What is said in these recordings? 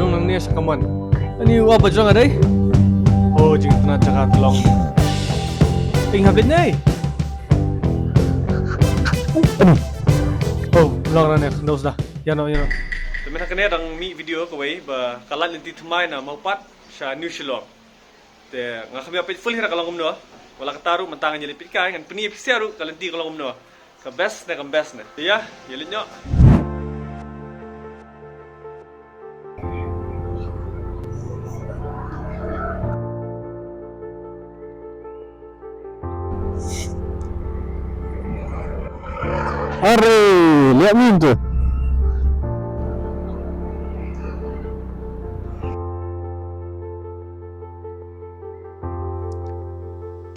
Hadung nang niya sa kaman. Ani wa ba jang aday? Oh, jing tana jaga tulong. Ting hablit nay. Oh, long na nek ndos dah. Yano. Temen kene dang mi video ko way ba kalan linti thmai na maupat sa New Shilong. Te nga khabi apit full hira kalong umno. Wala kataru mantangan yeli pitkai ngan peni episaru kalanti kalong umno. Ka best na Ya, yeli nyo. Arre, lihat min tu.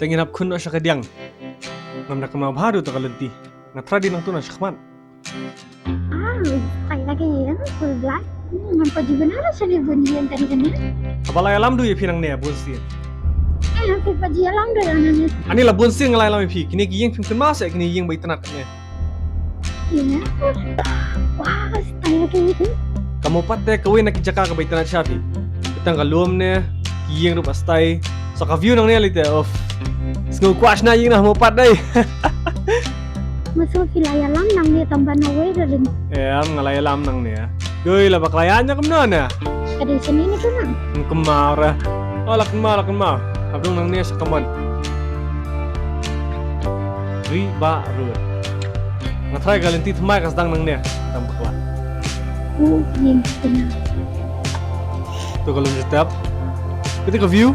Tengin hap kun asya kadiang. Ngam nak kemau baru tu kalanti. Ngatradi nang tu na syakman. Kayak lagi ya, berbelak. Nampak juga nara saya bunyian tadi kan ya. Abalay alam du ye pinang ne bunsin. Hampir pagi alam dah nana. Ani la bunsin ngalay alam pi. Kini giyeng pim kun mas kini yeng bai tanat ne. Iya. Wah, kayak lagi itu. Kamu patte kawin nak jaka ka bai tanat syapi. Kitang kalum ne giyeng rup astai. So ka view nang ne lite of. Sngo kwash na yeng na mo pat dai. Masuk wilayah alam nang dia tambah nawe dah. Am ngalay alam nang ne. Goy la baklayan nya kemna na. Ada sini ni kan? Kemara. Oh lakan ma. Habdung nang ne sa kaman. Ri ba ru. Ngatry galinti thmai kas dang nang ne. Tam bakla. Yang benar. Tu kalau step. Kita ke view.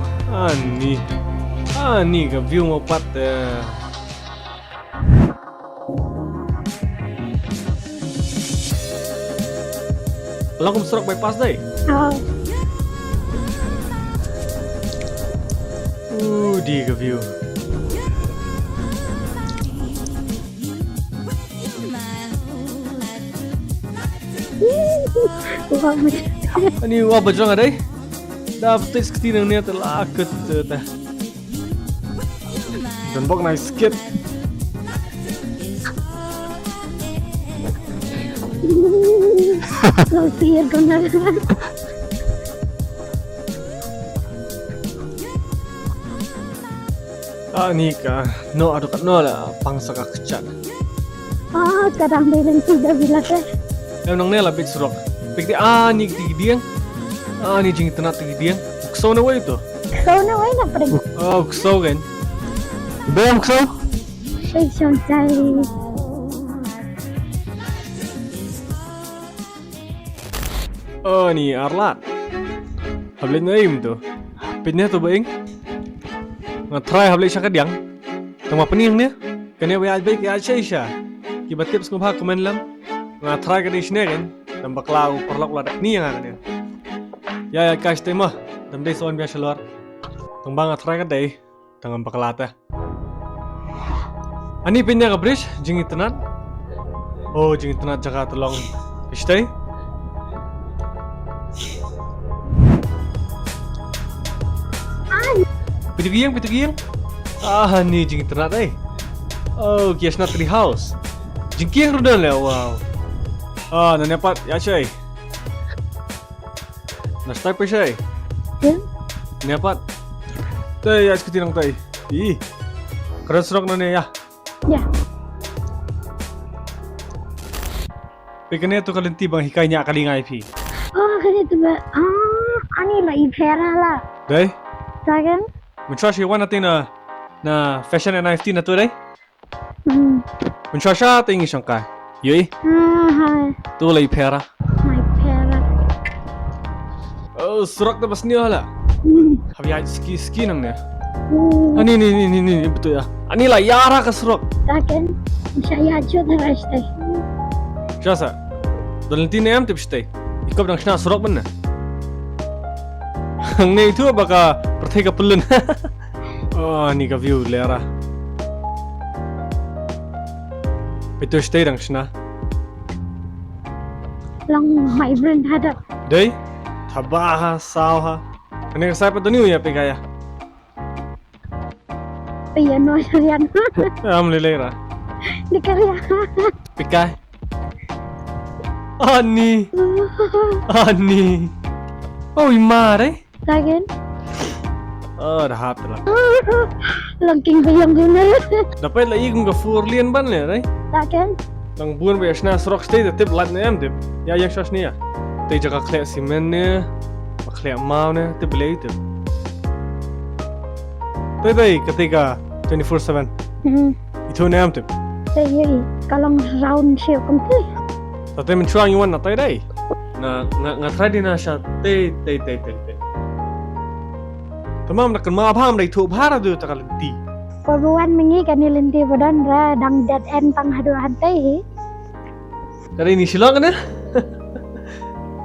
Ni ke view mau pat. Langsung serok bypass dai. Oh, Di ke view. wah macam. Ani wa bajang adai. Dapat sekti nang ne telah ket ta. Dan bok nice skit. Kau sihir kau nak. Ni ka no adu kat no la pangsa ka kecak. Kadang dia sudah bilang kan. Em nang ne la bit surok. Pik di ni tigi diang. Ni jing tanat tigi diang. Ukso na way to. Kau nak main apa lagi? Oh, ukso kan. Bem kso? Saya cari. Ni arlat. Hablet naim tu. Pinnya tu baing. Ngatry hablet syaka diang. Tama pening ne. Kanya wa baik ya Aisha. Kibat tips ngubah komen lam. Ngatry ka di sini kan. Dan baklau perlok ladak ni yang kan. Ya guys tema. Dan dai soan biasa luar. Tembang ngatry ka dai. Tangan bakalata. Ani pinya ka bridge jingi tenat. Oh jingi tenat jaga tolong. Stay. Pitugiyang. Ni jing internet eh. Oh, kias na tree house. Jingkiyang rodan le, wow. Nanapat, ya siya eh. Na-start pa siya eh. Nanapat. Tay, ya iskuti lang tay. Karasrok na niya. Ya. Pika niya to kalinti bang hikay niya kalingay pi. Kan itu ba? Ani lah ipera lah. Day? Sagan? Munchasha iwan natin na fashion and NFT na to day? Hmm. Munchasha tingin siyang ka. Yui? Hai. Tulay pera. My pera. Oh, surak na bas niya hala. Habi ay ski nang niya. Ni betul ya. Ani lah yara ka surak. Sagan? Saya aja dah rasa. Siya sa? Dalantin na yam tips tay. Ikaw nang siya surak man na. Ang na ito baka pertay ka pulun. Ni ka view lera. Ito stay lang siya na. Lang my friend hadap. Day? Tabaha, sawa. Ano yung sabi pa doon yung yapi kaya? Piano yan. Lilera. Di kaya. Pikay. Ani. Oh, ima đấy. Lagen. Dah hap lah. Langking bayang guna. Dapat lagi kung gafur lian ban le, right? Lagen. Lang buan ba yasna srok stay the tip lat na em tip. Ya yang shas niya. Tay jaga khle simen ne, khle mau ne, tip lay tip. Tay ketika 24/7. Itu na em tip. Tay kalong round shape kamti. Tatay men chuang yuan na tay day. Na try din na siya tay. Tamam nak ma pham dai thu phara du takalenti. Perbuan mengi kan nilinti badan ra dang dead end pang hadu hantai. Kali ni silong kan?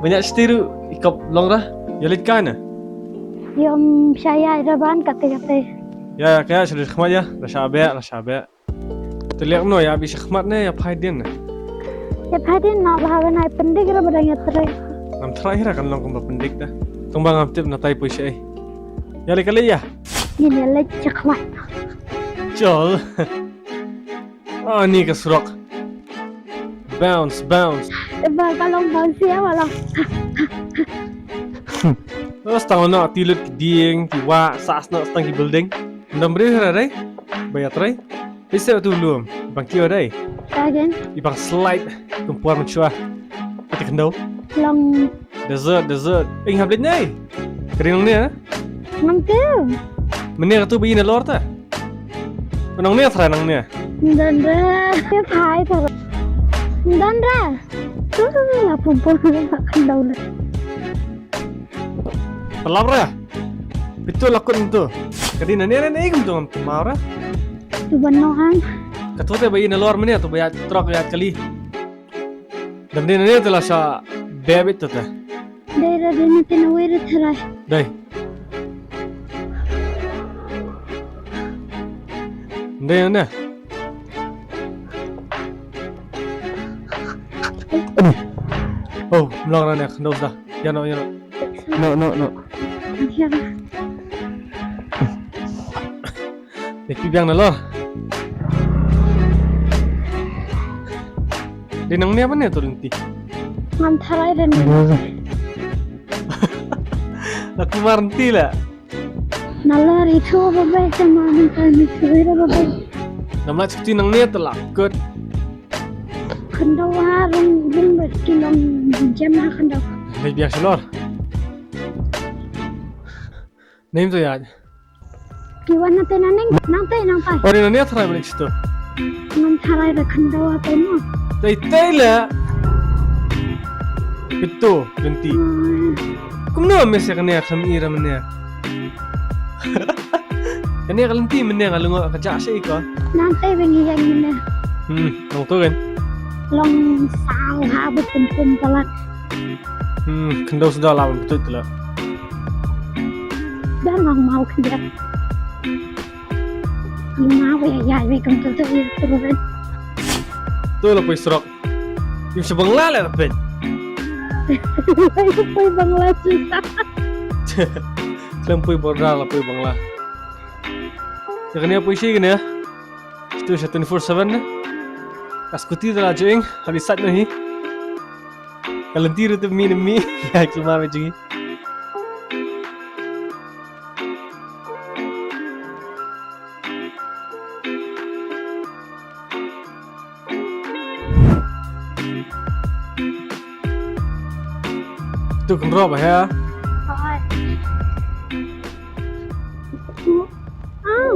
Banyak setiru ikap long dah. Yalit kana. Yung saya raban kate. Ya kaya sudah khmat ya. Rashabe. Terlihat no ya bisa khmat ne ya phaidin. Ya phadin na bhawan ai pendik ra badang yatre. Nam terakhir kan long kumba pendik dah. Tumbang am tip na tai puisi ai. Ya kali ya. Ni lek chakhwat. Jol. Oh ni ke surok. Bounce. Ba kalong bounce ya walau. Terus tangan nak tilut ding, tiwa, saas nak stang building. Ndam beri hara bayat rai. Bisa tu belum, bang kio rai. Lagen. Ibang slide, tumpuan mencua. Pati kendau. Long Dessert. Ing hablet nyai. Kering ni ah. mangke. Menir tu bayi nalor ta. Menang ni thra nang ni. Dan ra phai thar. Dan ra. Tu la pumpul kan daula. Palabra. Betul lakon tu. Kadi nani igum tu am maura. Tu banohan. Katute bayi nalor meni tu bayat trok bayat kali. Dan dia nani tu lah sa bebet tu ta. Dera dini tinawir thara. Dai. Nde. Oh, melong na kendau dah. Ya no. No. Ya. Nek biang nalor. Dinang ni apa ni tu lenti? Ngam tharai dan Aku marenti lah. nalar itu babai sama minta mikir babai. Nampak cuti nang ni tu lakut. Kendau harung berkilong jam kendau. Nek biang selor. Name tu ya. Kiwan nanti nang pai. Orang ni apa balik situ? Ngam tharai da kendau apa no? Tai lah. Itu lenti. Kumno mes ya kena kami ira mana? Kena lenti mana kalau ngak kerja asyik kau? Nanti bengi yang mana? Nong tu kan? Long sao habis pun telat. Kendau sudah lawan betul tu lah. Dan long mau kerja. Yung mau ya kang tu kan. Tu lah pui serok. Yung sebangla lah pen. Pui bangla cerita. Lempui borda lah pui bangla. Kena pui sih kena. Itu 24/7 na. Askuti dah jeng, habis sat nahi. Kalau tiru tu mi ya kelma macam ni. Tu kenapa ya?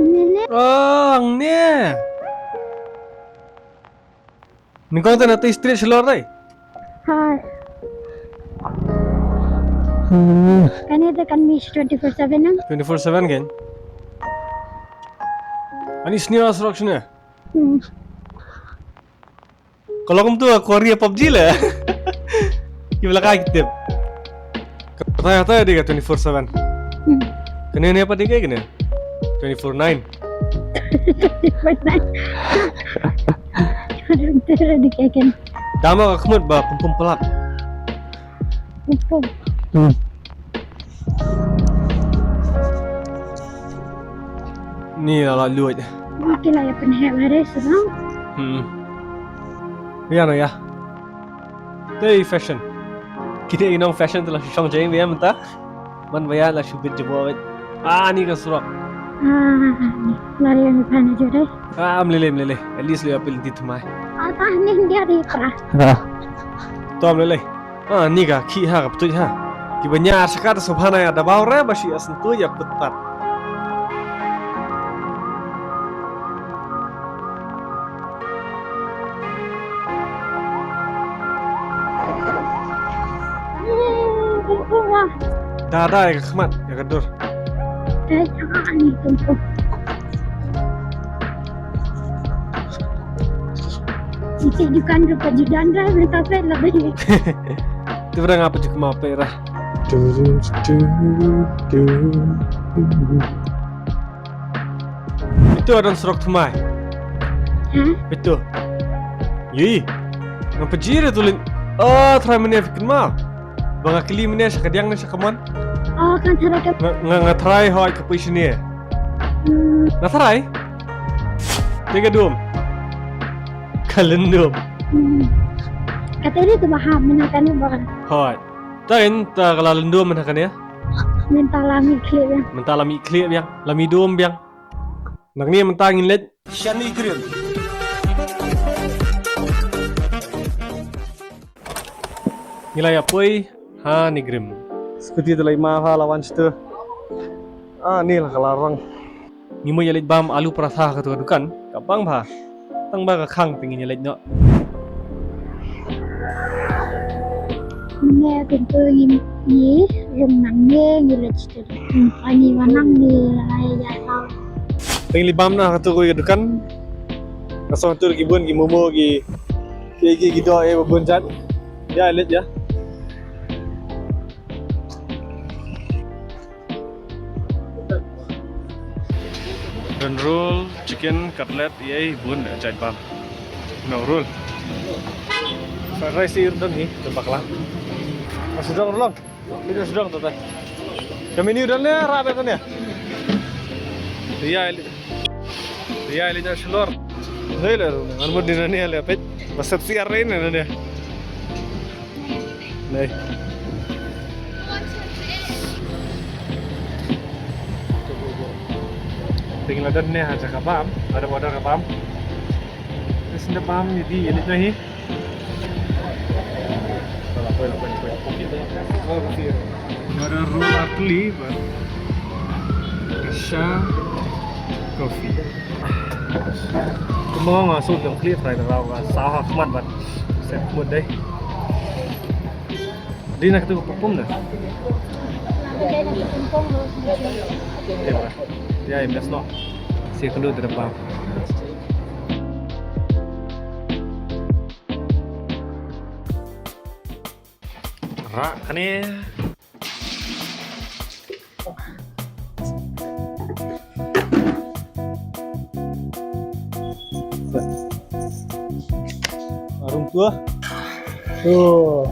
Mene. Ang ni. Ni kau tu nanti street selor dai. Hai. Kan itu kan Miss 24/7 nang. 24/7 kan? Ani senior instruction ya? Kalau kamu tu Korea PUBG lah. Gimana kita? Kata dia 24/7. Kena ni apa dia kena? 24/9. Ada dikeken. Dama kemud ba pum pelak. Pum. Ni lah luat. Mungkin lah ya penhebat sedang. Ya no ya. Day fashion. Kita inong fashion telah syong jeng biya mentah. Man baya lah syubit jebawet. Ni ka surok. Lari yang mana jadi? Meleleh. At least lu apil di tumai. Atah nih dia di pra. Tom meleleh. Ni ka ki ha kap tu ha. Ki banya sakar subhana ya dabaw re bashi asan tu ya putat. Wah, Dah ya kemat ya kedur. jangan nih tumpuk. Isi dukan rupa judan dah minta saya lebih. Tu berang apa juga mau perah. Itu ada surok tumai. Hah? Itu. Yi. Ngapa jira tulin? Try mana fikir mau. Bang akili mana sakadiang na sakaman. Oh, kan cara ke. Ngatry hoi ke puisi ni. Ngatry? Tiga dum. Kalendum. Katanya itu baham menakan bahkan. Hoi. Tain ta kalalendum mana kan ya? Minta lami clear ya. Mentah lami clear biang, lami dum biang. Nak ni mentah ngin let. Shani Grill. Nilai apoi? Ni grim. Seperti itu lagi mahal lawan situ. Ni lah kalarang. Ni mau yalit bam alu perasa ke tu dukan. Kapang bah. Tang ba ka khang pengin yalit no. Nghe tentu ini renangnya ngilat situ. Ani wanang ni ya tahu. Pengin libam na ka tu ko dukan. Kasong tu gi bun gi momo gi gitu bun jat. Ya yalit ya. Dan roll, chicken, cutlet, yay, bun, jahit bam. No roll. Fried rice sih udang ni, tempat lah. Masih udang ulang, ini udang tu teh. Kami ni udangnya rapi tu ni. Iya, ini dah selor. Hei lah, armud di mana ni ada apa? Pasal siar ini ni. Nih. Tinggal ada ni aja kapam, ada wadah kapam. Terus ni pam jadi ini tu ni. Ada roll atli, Kasha coffee. Semua masuk dalam klip terakhir terlalu sah kemat bat. Set mood deh. Dia nak tu pupum dah. Ya, ini no. Saya keluar dari depan. Rak ni. Arung tua. Tuh.